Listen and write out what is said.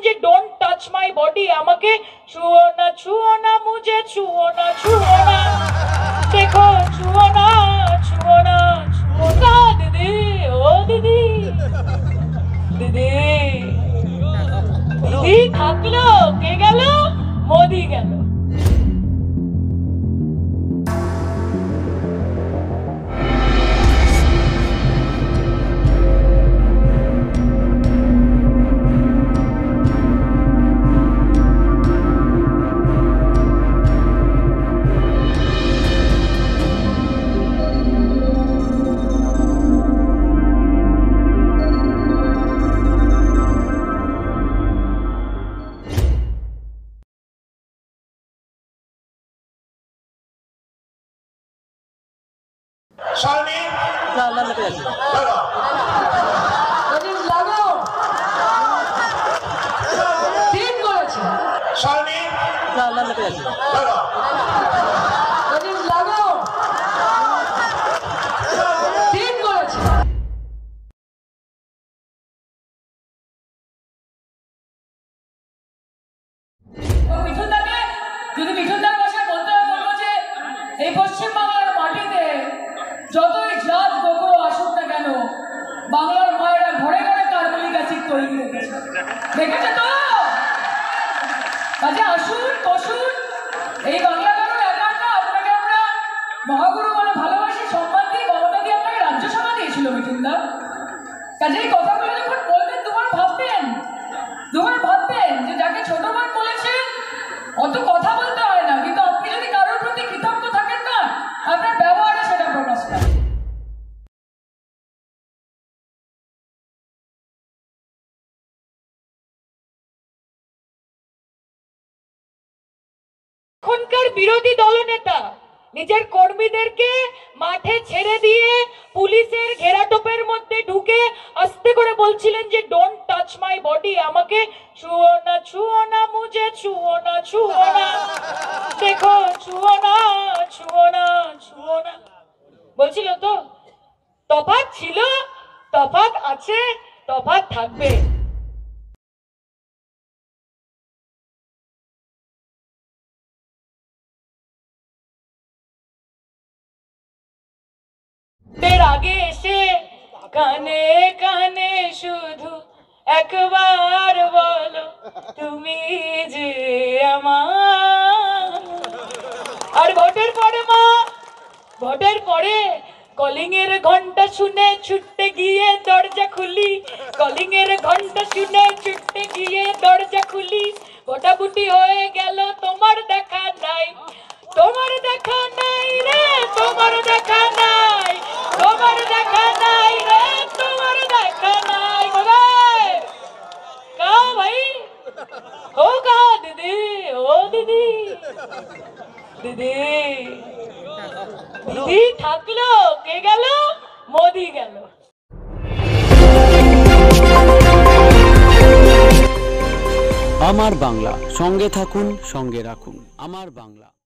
যে don't touch my body, আমাকে ছুঁয়ো না মুঝে ছুঁয়ো না দেখো ছুঁয়ো না দিদি, ও দিদি দিদি দিদি থাকলো কে গেল, মোদি গেল। শালিনী ঠিক করেছে শালিনী ঠিক করেছে। মিঠুনদাকে যদি মিঠুনদার ভাষায় বলতে হবে, বলবো যে এই পশ্চিমবাংলার মাটিতে যতই জাত গোগো আসুক না কেন, বাংলার মায়েরা ঘরে ঘরে কার্বলিক অ্যাসিড তৈরি রেখেছে, দেখেছে তো? কাজে আসুন বসুন, এই বাংলা গানের একা না, আপনাকে আমরা মহাগুরু বলে ভালোবাসি, সম্মান দিই, মমতা দিয়ে আপনাকে রাজ্যসভা দিয়েছিল মিঠুনদা। কাজে এই কথাগুলো যখন বলতেন দুবার ভাবতেন যে যাকে ছোট বোন বলেছেন অত কথা বলতে হয় না, কিন্তু আপনি যদি কারোর প্রতি কৃতজ্ঞ থাকেন না, আপনার ব্যবহারে সেটা প্রকাশ পায়। এখনকার বিরোধী দলনেতা নিজের কর্মীদেরকে মাঠে ছেড়ে দিয়ে পুলিশের ঘেরাটোপের মধ্যে ঢুকে আস্তে করে বলছিলেন যে ডোন্ট টাচ মাই বডি, আমাকে ছুঁয়ো না মুঝে ছুঁয়ো না দেখো ছুঁয়ো না বলছিল তো। তফাৎ ছিল, তফাৎ আছে, তফাৎ থাকবে। এর আগে এসে কানে কানে শুধু একবার বলো তুমি যে আমার। আর ভোটের পরে মা, ভোটের পরে কলিং এর ঘন্টা শুনে ছুটতে গিয়ে দরজা খুলি, কলিং এর ঘন্টা শুনে ছুটতে গিয়ে দরজা খুলি, ভোটাভুটি হয়ে গেল তোমার দেখা নাই, তোমার দেখা নাই রে, তোমার দেখা নাই, তোমার দেখা নাই রে, তোমার দেখা নাই। का भाई होगा दीदी, ओ दीदी दीदी दीदी থাকলো কে গেল, মোদি গেল। আমার বাংলা, সঙ্গে থাকুন, সঙ্গে রাখুন আমার বাংলা।